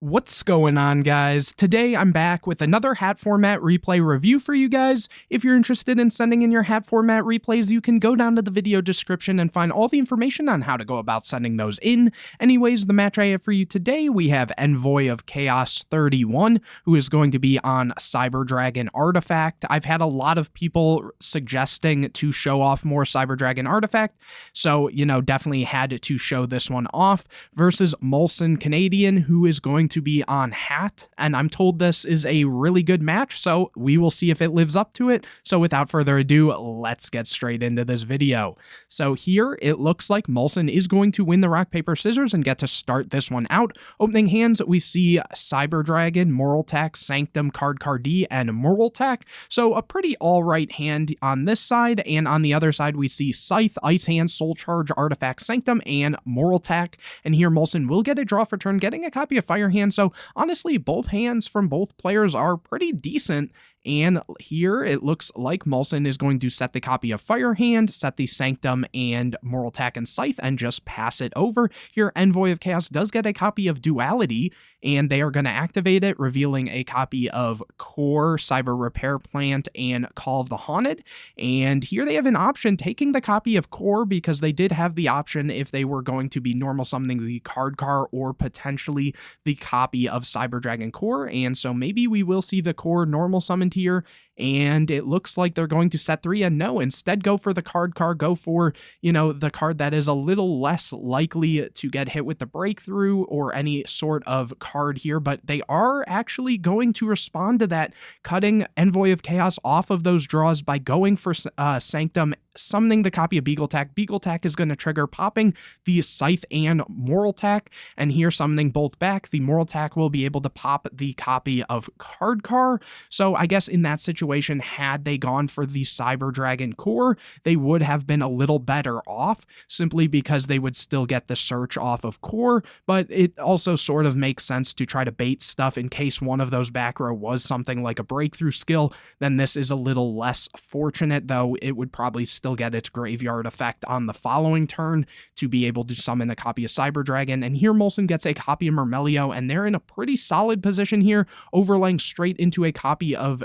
What's going on, guys? Today I'm back with another Hat format replay review for you guys. If you're interested in sending in your Hat format replays, you can go down to the video description and find all the information on how to go about sending those in. Anyways, the match I have for you today, we have Envoy of Chaos 31, who is going to be on Cyber Dragon Artifact. I've had a lot of people suggesting to show off more Cyber Dragon Artifact, so, definitely had to show this one off, versus Molson Canadian, who is going to be on Hat, and I'm told this is a really good match, so we will see if it lives up to it. So without further ado, let's get straight into this video. So here it looks like Molson is going to win the rock, paper, scissors and get to start this one out. Opening hands, we see Cyber Dragon, Moraltac, Sanctum, Card D, and Moraltac. So a pretty alright hand on this side, and on the other side we see Scythe, Ice Hand, Soul Charge, Artifact, Sanctum, and Moraltac. And here Molson will get a draw for turn, getting a copy of Fire Hand. So honestly, both hands from both players are pretty decent. And here it looks like Molson is going to set the copy of Fire Hand, set the Sanctum and Moraltac and Scythe, and just pass it over. Here Envoy of Chaos does get a copy of Duality, and they are going to activate it, revealing a copy of Core, Cyber Repair Plant, and Call of the Haunted. And here they have an option taking the copy of Core, because they did have the option if they were going to be normal summoning the card car or potentially the copy of Cyber Dragon Core. And so maybe we will see the Core normal summoned here, and it looks like they're going to set 3 and no, instead go for the card car, go for, the card that is a little less likely to get hit with the breakthrough or any sort of card here, but they are actually going to respond to that, cutting Envoy of Chaos off of those draws by going for Sanctum, summoning the copy of Beagletack. Beagletack is going to trigger popping the Scythe and Moraltac, and here summoning both back, the Moraltac will be able to pop the copy of Card Car. So I guess in that situation, had they gone for the Cyber Dragon Core, they would have been a little better off, simply because they would still get the search off of Core, but it also sort of makes sense to try to bait stuff in case one of those back row was something like a breakthrough skill. Then this is a little less fortunate, though it would probably still get its graveyard effect on the following turn to be able to summon a copy of Cyber Dragon. And here Molson gets a copy of Mermail, and they're in a pretty solid position here, overlaying straight into a copy of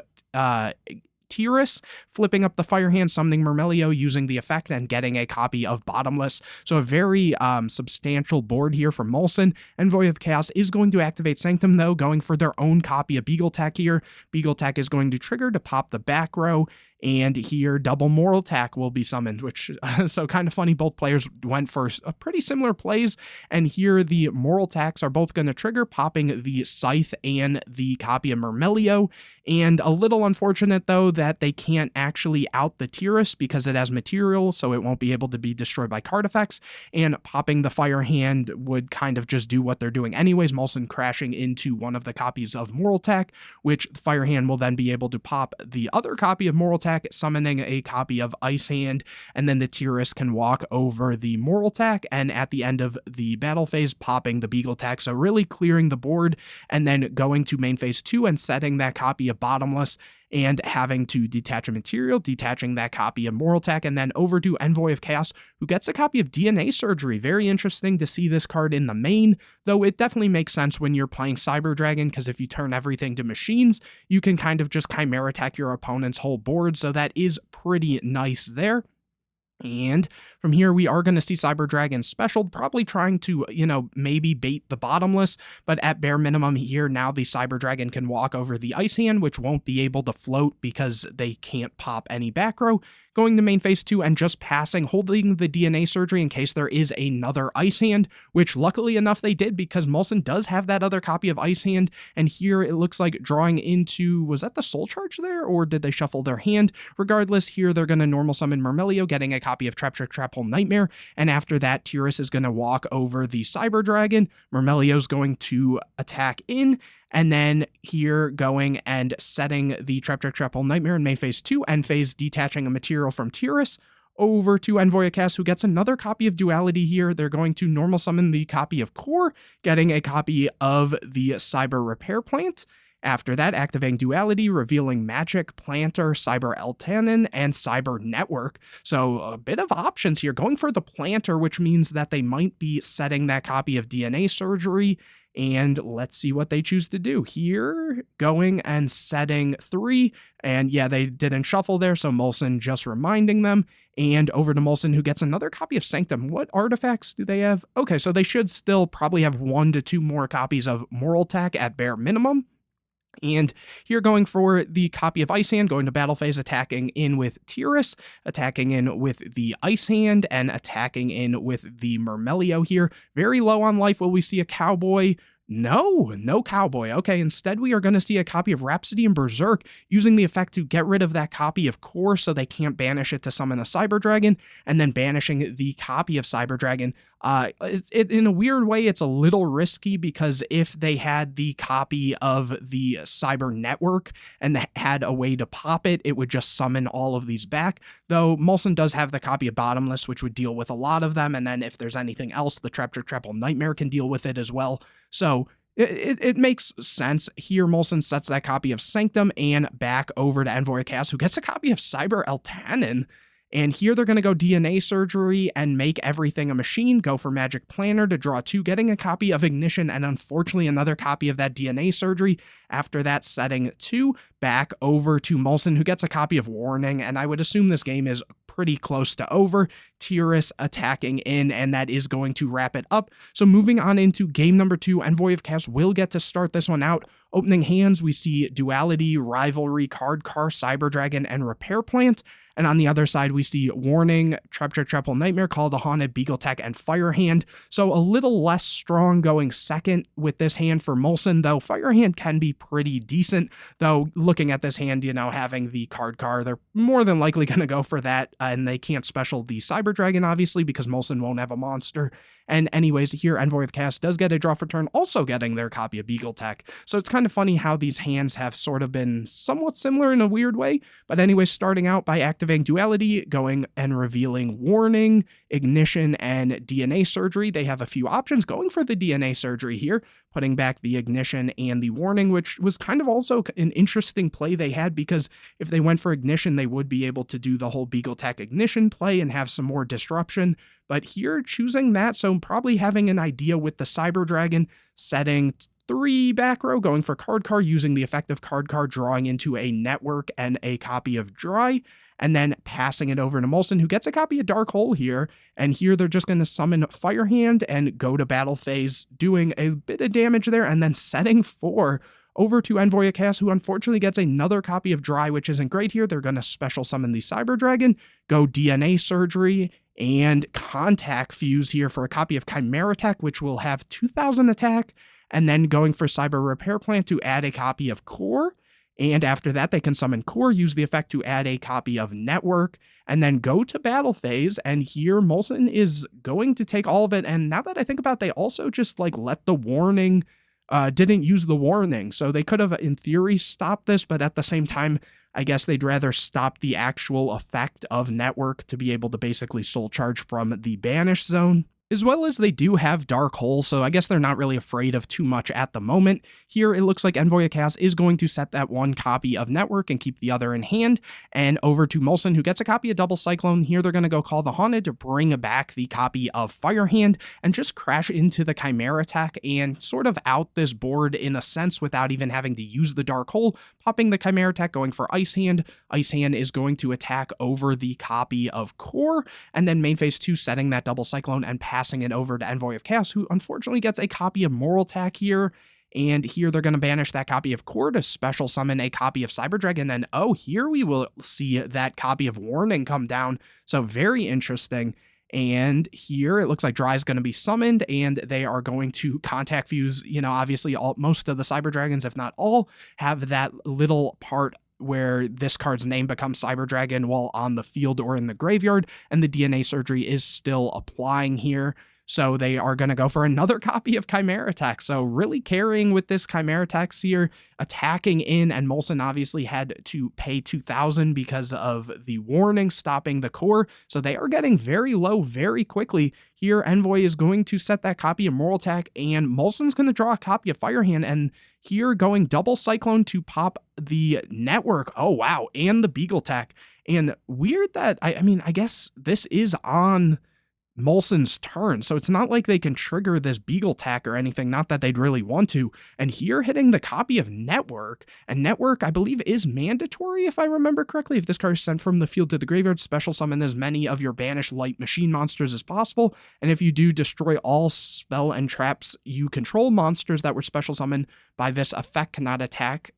Tiras, flipping up the Fire Hand, summoning Mermail using the effect, and getting a copy of Bottomless. So a very substantial board here for Molson. Envoy of Chaos is going to activate Sanctum, though, going for their own copy of Beagletack here. Beagletack is going to trigger to pop the back row, and here double Moraltac will be summoned, which, so kind of funny, both players went for a pretty similar plays, and here the Moraltacs are both going to trigger, popping the Scythe and the copy of Mermail, and a little unfortunate, though, that they can't actually out the Tiras because it has material, so it won't be able to be destroyed by card effects, and popping the Fire Hand would kind of just do what they're doing anyways, Molson crashing into one of the copies of Moraltac, which the Fire Hand will then be able to pop the other copy of Moraltac, summoning a copy of Ice Hand, and then the Tiras can walk over the Moraltac, and at the end of the battle phase, popping the Beagletack, so really clearing the board, and then going to main phase 2 and setting that copy of Bottomless, and having to detach a material, detaching that copy of Moraltac, and then over to Envoy of Chaos, who gets a copy of DNA Surgery. Very interesting to see this card in the main, though it definitely makes sense when you're playing Cyber Dragon, because if you turn everything to machines, you can kind of just Chimera attack your opponent's whole board, so that is pretty nice there. And from here, we are going to see Cyber Dragon specialed, probably trying to, maybe bait the Bottomless, but at bare minimum here, now the Cyber Dragon can walk over the Ice Hand, which won't be able to float because they can't pop any back row, going to main phase 2 and just passing, holding the DNA Surgery in case there is another Ice Hand, which luckily enough they did, because Molson does have that other copy of Ice Hand, and here it looks like drawing into, was that the Soul Charge there, or did they shuffle their hand? Regardless, here they're going to normal summon Mermail, getting a copy of Trap Trick Trap Hole Nightmare, and after that, Tiras is going to walk over the Cyber Dragon, Mermail's going to attack in, and then here going and setting the Trap Trick Trap Hole Nightmare in main phase 2, end phase detaching a material from Tiras, over to Envoy of Chaos, who gets another copy of Duality here. They're going to normal summon the copy of Core, getting a copy of the Cyber Repair Plant, After that, activating Duality, revealing Magic, Planter, Cyber Eltanin, and Cyber Network. So a bit of options here, going for the Planter, which means that they might be setting that copy of DNA Surgery. And let's see what they choose to do here. Going and setting 3. And yeah, they didn't shuffle there, so Molson just reminding them. And over to Molson, who gets another copy of Sanctum. What artifacts do they have? Okay, so they should still probably have 1 to 2 more copies of Moral Attack at bare minimum. And here going for the copy of Ice Hand, going to battle phase, attacking in with Tiras, attacking in with the Ice Hand, and attacking in with the Mermail here. Very low on life. Will we see a Cowboy? No Cowboy. Okay, instead we are going to see a copy of Rhapsody and Berserk, using the effect to get rid of that copy of Core so they can't banish it to summon a Cyber Dragon, and then banishing the copy of Cyber Dragon. In a weird way, it's a little risky, because if they had the copy of the Cyber Network and had a way to pop it, it would just summon all of these back. Though Molson does have the copy of Bottomless, which would deal with a lot of them, and then if there's anything else, the Treble Nightmare can deal with it as well. So it makes sense. Here, Molson sets that copy of Sanctum and back over to Envoy of Chaos, who gets a copy of Cyber Eltanin. And here they're going to go DNA Surgery and make everything a machine, go for Magic Planner to draw 2, getting a copy of Ignition, and unfortunately another copy of that DNA Surgery. After that, setting 2, back over to Molson, who gets a copy of Warning, and I would assume this game is pretty close to over. Tiras attacking in, and that is going to wrap it up. So moving on into game number 2, Envoy of Chaos will get to start this one out. Opening hands, we see Duality, Rivalry, Card Car, Cyber Dragon, and Repair Plant. And on the other side, we see Warning, Treble Nightmare, Call the Haunted, Beagle Tech, and Fire Hand. So a little less strong going second with this hand for Molson, though Fire Hand can be pretty decent. Though looking at this hand, having the Card Car, they're more than likely going to go for that. And they can't special the Cyber Dragon, obviously, because Molson won't have a monster. And anyways, here Envoy of Chaos does get a draw for turn, also getting their copy of Beagle Tech. So it's kind of funny how these hands have sort of been somewhat similar in a weird way. But anyways, starting out by activating Duality, going and revealing Warning, Ignition, and DNA Surgery. They have a few options, going for the DNA Surgery here, putting back the Ignition and the Warning, which was kind of also an interesting play they had, because if they went for Ignition, they would be able to do the whole Beagle Tech Ignition play and have some more disruption. But here, choosing that, so probably having an idea with the Cyber Dragon, setting 3 back row, going for Card Car, using the effect of Card Car, drawing into a Network and a copy of Dry, and then passing it over to Molson, who gets a copy of Dark Hole here. And here they're just going to summon Fire Hand and go to battle phase, doing a bit of damage there, and then setting 4 over to Envoy of Chaos, who unfortunately gets another copy of Dry, which isn't great here. They're going to special summon the Cyber Dragon, go DNA Surgery, and Contact Fuse here for a copy of Chimera Tech, which will have 2,000 attack, and then going for Cyber Repair Plant to add a copy of Core. And after that, they can summon Core, use the effect to add a copy of Network, and then go to battle phase. And here, Molson is going to take all of it. And now that I think about it, they also just let the Warning, didn't use the Warning. So they could have, in theory, stopped this, but at the same time, I guess they'd rather stop the actual effect of Network to be able to basically soul charge from the Banish Zone. As well as they do have Dark Hole, so I guess they're not really afraid of too much at the moment. Here, it looks like Envoy of Chaos is going to set that 1 copy of Network and keep the other in hand. And over to Molson, who gets a copy of Double Cyclone. Here, they're going to go Call the Haunted to bring back the copy of Fire Hand and just crash into the Chimera Attack and sort of out this board in a sense without even having to use the Dark Hole. Popping the Chimera Attack, going for Ice Hand. Ice Hand is going to attack over the copy of Core, and then main phase 2 setting that Double Cyclone and passing it over to Envoy of Chaos, who unfortunately gets a copy of Moral Attack here. And here they're going to banish that copy of Core to special summon a copy of Cyber Dragon. And oh, here we will see that copy of Warning come down. So very interesting. And here it looks like Dry is going to be summoned, and they are going to Contact Fuse. Obviously most of the Cyber Dragons, if not all, have that little part where this card's name becomes Cyber Dragon while on the field or in the graveyard, and the DNA Surgery is still applying here. So they are going to go for another copy of Chimeratex. So really carrying with this Chimeratex here, attacking in, and Molson obviously had to pay 2,000 because of the warning stopping the core. So they are getting very low very quickly. Here, Envoy is going to set that copy of Moral Attack, and Molson's going to draw a copy of Firehand, and here going double Cyclone to pop the Network. Oh, wow, and the Beagle Tech. And weird that, I mean, I guess this is on Molson's turn, so it's not like they can trigger this Beagle Tack or anything, not that they'd really want to. And here hitting the copy of Network, and Network I believe is mandatory if I remember correctly. If this card is sent from the field to the graveyard, special summon as many of your banished light machine monsters as possible, and if you do, destroy all spell and traps you control. Monsters that were special summoned by this effect cannot attack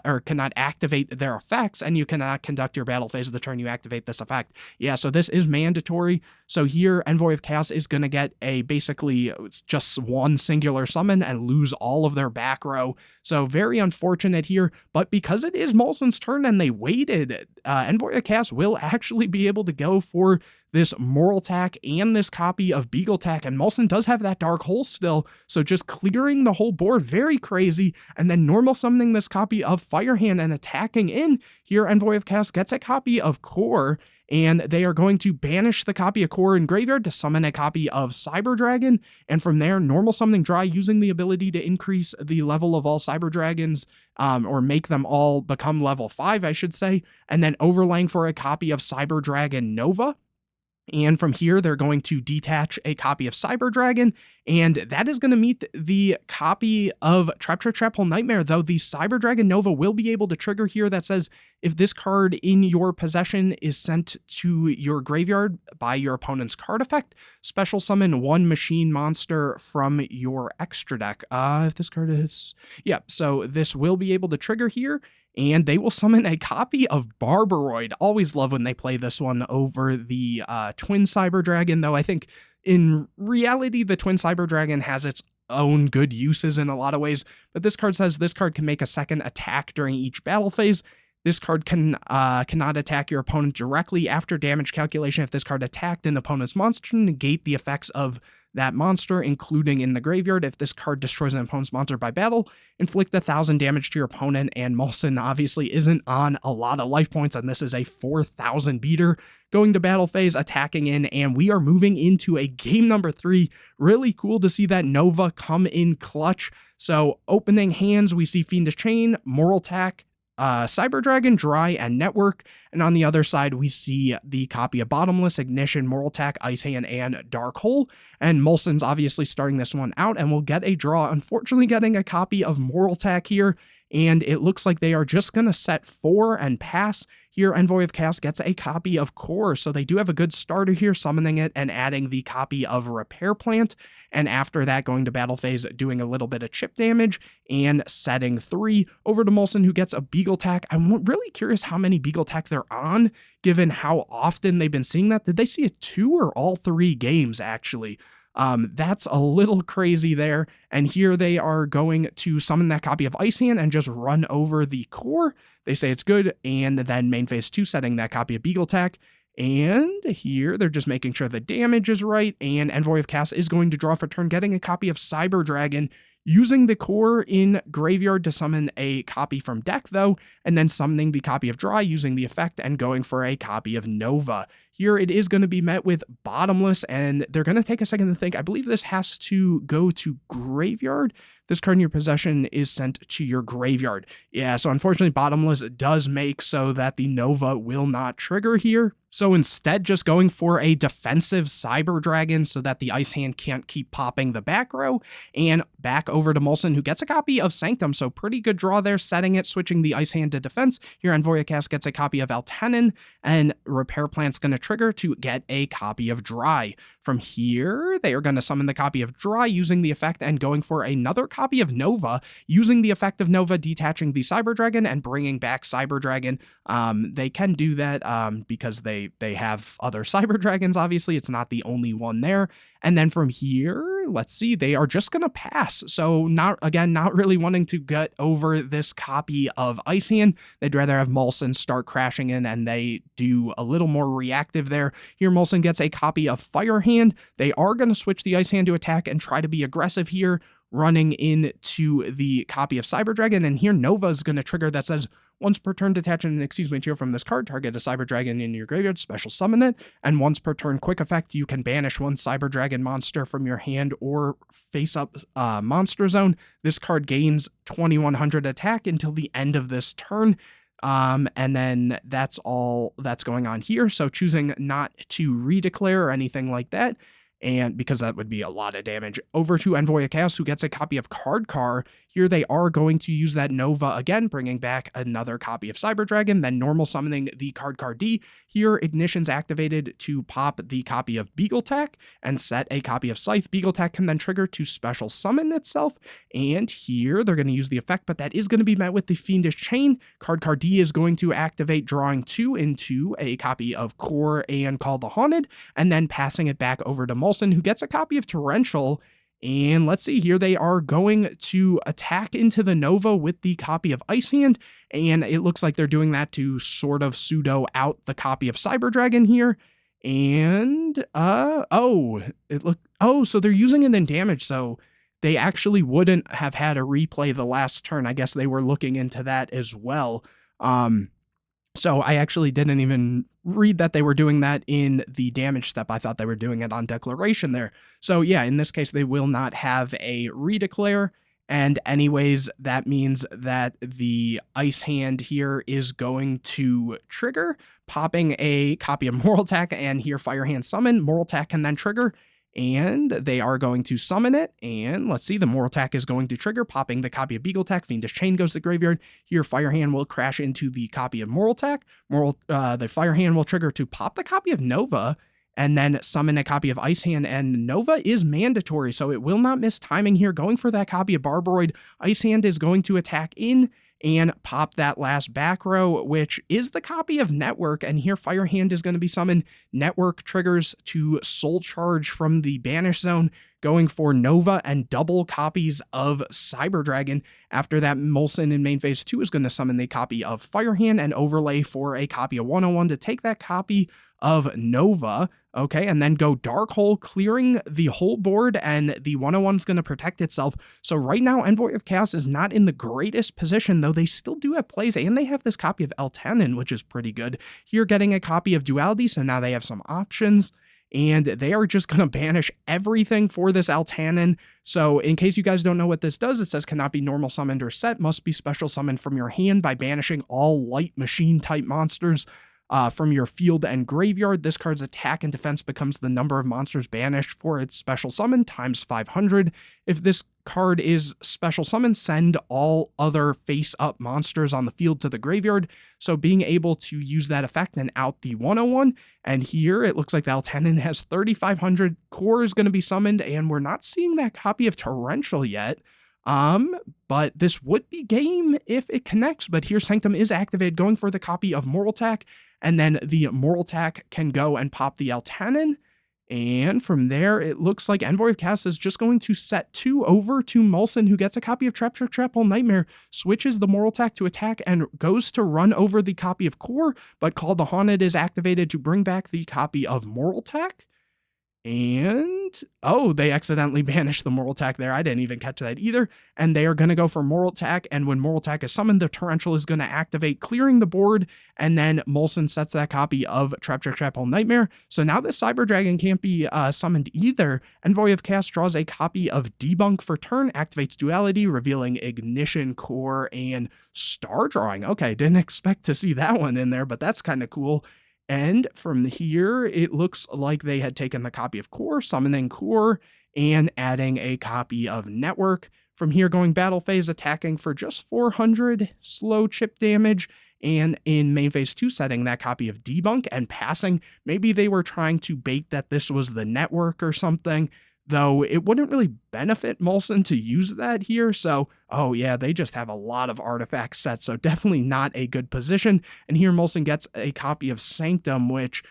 or cannot activate their effects, and you cannot conduct your battle phase of the turn you activate this effect. Yeah, so this is mandatory. So here, Envoy of Chaos is going to get a basically just one singular summon and lose all of their back row. So very unfortunate here, but because it is Molson's turn and they waited, Envoy of Chaos will actually be able to go for this Moral Tack and this copy of Beagle Tack, and Molson does have that Dark Hole still, so just clearing the whole board, very crazy, and then normal summoning this copy of Firehand and attacking in. Here, Envoy of Chaos gets a copy of Core, and they are going to banish the copy of Core in graveyard to summon a copy of Cyber Dragon, and from there, normal summoning Dry using the ability to increase the level of all Cyber Dragons, or make them all become level 5, I should say, and then overlaying for a copy of Cyber Dragon Nova. And from here, they're going to detach a copy of Cyber Dragon, and that is going to meet the copy of Trap Hole Nightmare, though the Cyber Dragon Nova will be able to trigger here that says, if this card in your possession is sent to your graveyard by your opponent's card effect, special summon one machine monster from your extra deck. If this card is... Yeah, so this will be able to trigger here, and they will summon a copy of Barbaroid. Always love when they play this one over the Twin Cyber Dragon, though I think in reality the Twin Cyber Dragon has its own good uses in a lot of ways, but this card says this card can make a second attack during each battle phase. This card cannot attack your opponent directly after damage calculation. If this card attacked an opponent's monster, negate the effects of that monster, including in the graveyard. If this card destroys an opponent's monster by battle, inflict 1,000 damage to your opponent, and Molson obviously isn't on a lot of life points, and this is a 4,000 beater. Going to battle phase, attacking in, and we are moving into a game number 3. Really cool to see that Nova come in clutch. So opening hands, we see Fiendish Chain, Moral Tack, Cyber Dragon, Dry, and Network, and on the other side we see the copy of Bottomless, Ignition, Moral Attack, Ice Hand, and Dark Hole, and Molson's obviously starting this one out, and we'll get a draw, unfortunately getting a copy of Moral Attack here, and it looks like they are just going to set 4 and pass. Here, Envoy of Chaos gets a copy of Core, so they do have a good starter here, summoning it and adding the copy of Repair Plant, and after that, going to battle phase, doing a little bit of chip damage, and setting 3 over to Molson, who gets a Beagle Tack. I'm really curious how many Beagle Tack they're on, given how often they've been seeing that. Did they see it 2 or all 3 games, actually? That's a little crazy there, and here they are going to summon that copy of Ice Hand and just run over the Core. They say it's good, and then main phase 2 setting that copy of Beagle Tack, and here they're just making sure the damage is right, and Envoy of Chaos is going to draw for turn, getting a copy of Cyber Dragon, using the Core in graveyard to summon a copy from deck, though, and then summoning the copy of Dry using the effect and going for a copy of Nova. Here it is going to be met with Bottomless, and they're going to take a second to think. I believe this has to go to graveyard. This card in your possession is sent to your graveyard. Yeah, so unfortunately Bottomless does make so that the Nova will not trigger here. So instead, just going for a defensive Cyber Dragon so that the Ice Hand can't keep popping the back row, and back over to Molson, who gets a copy of Sanctum, so pretty good draw there, setting it, switching the Ice Hand to defense. Here, Envoy of Chaos gets a copy of Altenin, and Repair Plant's going to trigger to get a copy of Dry. From here, they are going to summon the copy of Dry using the effect and going for another copy of Nova, using the effect of Nova, detaching the Cyber Dragon and bringing back Cyber Dragon. They can do that because they have other Cyber Dragons, obviously. It's not the only one there. And then from here, let's see, they are just going to pass. So not really wanting to get over this copy of Ice Hand. They'd rather have Molson start crashing in, and they do a little more reactive there. Here, Molson gets a copy of Firehand, Hand. They are going to switch the Ice Hand to attack and try to be aggressive here, running into the copy of Cyber Dragon. And here Nova is going to trigger that says, once per turn, detach an Exceeds material from this card, target a Cyber Dragon in your graveyard, special summon it, and once per turn, quick effect, you can banish one Cyber Dragon monster from your hand or face-up monster zone. This card gains 2100 attack until the end of this turn. And then that's all that's going on here. So choosing not to redeclare or anything like that, and because that would be a lot of damage. Over to Envoy of Chaos, who gets a copy of Card. Here they are going to use that Nova again, bringing back another copy of Cyber Dragon, then normal summoning the Card D. Here, Ignition's activated to pop the copy of Beagletack and set a copy of Scythe. Beagletack can then trigger to special summon itself, and here they're going to use the effect, but that is going to be met with the Fiendish Chain. Card D is going to activate, drawing 2 into a copy of Core and Call the Haunted, and then passing it back over to Molson, who gets a copy of Torrential. And let's see, here they are going to attack into the Nova with the copy of Ice Hand, and it looks like they're doing that to sort of pseudo out the copy of Cyber Dragon here. And so they're using it in damage, so they actually wouldn't have had a replay the last turn. I guess they were looking into that as well. So I actually didn't even read that they were doing that in the damage step. I thought they were doing it on declaration there. So yeah, in this case, they will not have a redeclare. And anyways, that means that the Ice Hand here is going to trigger, popping a copy of Moraltack, and here Fire Hand summon. Moraltack can then trigger, and they are going to summon it, and let's see, the Moraltack is going to trigger, popping the copy of Beagletack. Fiendish Chain goes to the graveyard. Here, Fire Hand will crash into the copy of Moraltack. The Fire Hand will trigger to pop the copy of Nova, and then summon a copy of Ice Hand, and Nova is mandatory, so it will not miss timing here. Going for that copy of Barbroid, Ice Hand is going to attack in and pop that last back row, which is the copy of Network, and here Fire Hand is going to be summoned. Network triggers to Soul Charge from the Banish Zone, going for Nova and double copies of Cyber Dragon. After that, Molson in main phase 2 is going to summon the copy of Fire Hand and overlay for a copy of 101 to take that copy of Nova, okay, and then go Dark Hole, clearing the whole board, and the 101 is going to protect itself. So right now, Envoy of Chaos is not in the greatest position, though they still do have plays, and they have this copy of Eltanin, which is pretty good. Here, getting a copy of Duality, so now they have some options, and they are just going to banish everything for this Eltanin. So in case you guys don't know what this does, it says cannot be normal summoned or set, must be special summoned from your hand by banishing all light machine type monsters from your field and graveyard. This card's attack and defense becomes the number of monsters banished for its special summon times 500. If this card is special summon, send all other face-up monsters on the field to the graveyard. So being able to use that effect and out the 101. And here it looks like the Eltanin has 3,500. Core is going to be summoned, and we're not seeing that copy of Torrential yet. But this would be game if it connects, but here Sanctum is activated, going for the copy of Moraltack, and then the Moraltack can go and pop the Eltanin, and from there, it looks like Envoy of Chaos is just going to set 2 over to Molson, who gets a copy of Trap Nightmare, switches the Moraltack to attack, and goes to run over the copy of Core, but Call the Haunted is activated to bring back the copy of Moraltack. And, oh, they accidentally banished the Moraltack there. I didn't even catch that either. And they are going to go for Moraltack, and when Moraltack is summoned, the Torrential is going to activate, clearing the board, and then Molson sets that copy of Trap Nightmare. So now this Cyber Dragon can't be summoned either. Envoy of Chaos draws a copy of Debunk for turn, activates Duality, revealing Ignition, Core, and Star Drawing. Okay, didn't expect to see that one in there, but that's kind of cool. And from here, it looks like they had taken the copy of Core, summoning Core, and adding a copy of Network. From here, going battle phase, attacking for just 400 slow chip damage, and in main phase 2, setting that copy of Debunk and passing. Maybe they were trying to bait that this was the Network or something, though it wouldn't really benefit Molson to use that here. So, oh yeah, they just have a lot of artifact sets, so definitely not a good position. And here Molson gets a copy of Sanctum, which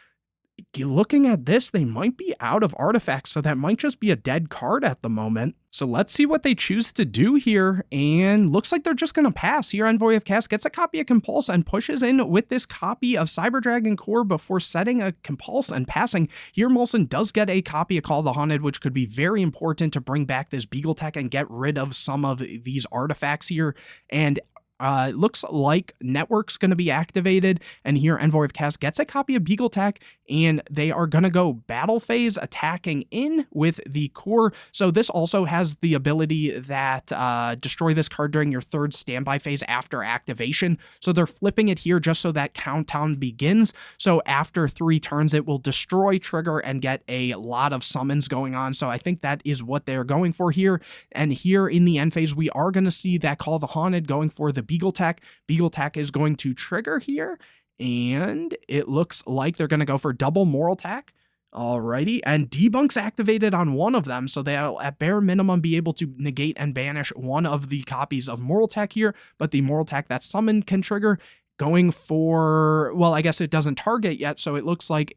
looking at this, they might be out of artifacts, so that might just be a dead card at the moment. So let's see what they choose to do here, and looks like they're just going to pass. Here, Envoy of Chaos gets a copy of Compulse and pushes in with this copy of Cyber Dragon Core before setting a Compulse and passing. Here, Molson does get a copy of Call of the Haunted, which could be very important to bring back this Beagle Tech and get rid of some of these artifacts here, and it looks like Network's going to be activated, and here Envoy of Chaos gets a copy of Beagle Tech, and they are going to go battle phase attacking in with the core. So this also has the ability that destroy this card during your third standby phase after activation. So they're flipping it here just so that countdown begins. So after 3 turns, it will destroy, trigger, and get a lot of summons going on. So I think that is what they're going for here. And here in the end phase, we are going to see that Call of the Haunted going for the Beagle Tech. Beagle Tech is going to trigger here, and it looks like they're going to go for double Moral Tech. Alrighty, and Debunk's activated on one of them, so they'll at bare minimum be able to negate and banish one of the copies of Moral Tech here, but the Moral Tech that summoned can trigger. Going for, well, I guess it doesn't target yet, so it looks like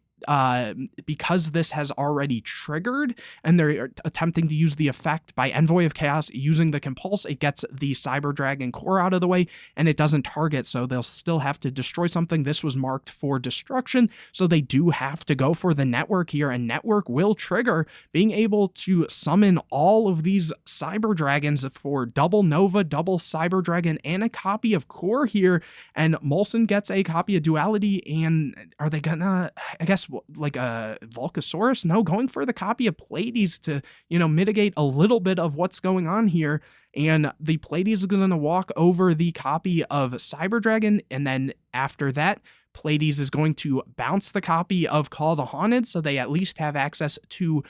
because this has already triggered and they're attempting to use the effect by Envoy of Chaos using the Compulse, it gets the Cyber Dragon Core out of the way and it doesn't target, so they'll still have to destroy something. This was marked for destruction, so they do have to go for the Network here, and Network will trigger, being able to summon all of these Cyber Dragons for double Nova, double Cyber Dragon, and a copy of Core here, and Molson gets a copy of Duality, and are they gonna, I guess, like a Volcasaurus? No, going for the copy of Pleiades to, mitigate a little bit of what's going on here. And the Pleiades is going to walk over the copy of Cyber Dragon, and then after that, Pleiades is going to bounce the copy of Call of the Haunted, so they at least have access to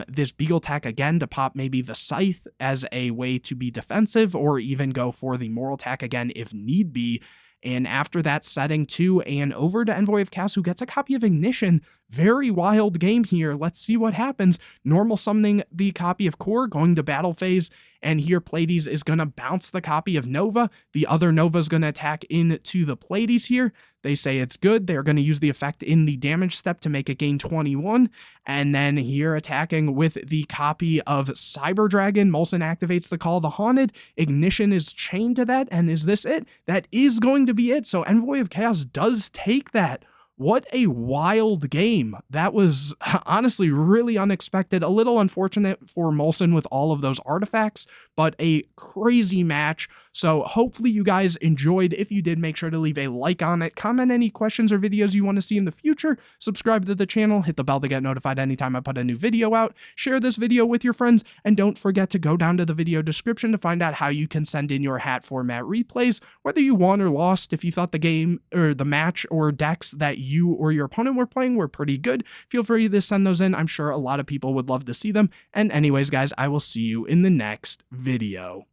this Beagle Tech again to pop maybe the Scythe as a way to be defensive, or even go for the Moral Tech again if need be. And after that, setting 2 and over to Envoy of Chaos, who gets a copy of Ignition. Very wild game here. Let's see what happens. Normal summoning the copy of Core, going to battle phase, and here Pleiades is going to bounce the copy of Nova. The other Nova is going to attack into the Pleiades here. They say it's good. They're going to use the effect in the damage step to make it gain 21. And then here attacking with the copy of Cyber Dragon, Molson activates the Call of the Haunted. Ignition is chained to that. And is this it? That is going to be it. So Envoy of Chaos does take that. What a wild game. That was honestly really unexpected. A little unfortunate for Molson with all of those artifacts, but a crazy match. So hopefully you guys enjoyed. If you did, make sure to leave a like on it. Comment any questions or videos you want to see in the future. Subscribe to the channel. Hit the bell to get notified anytime I put a new video out. Share this video with your friends. And don't forget to go down to the video description to find out how you can send in your hat format replays. Whether you won or lost, if you thought the game or the match or decks that you or your opponent were playing were pretty good, feel free to send those in. I'm sure a lot of people would love to see them. And anyways, guys, I will see you in the next video.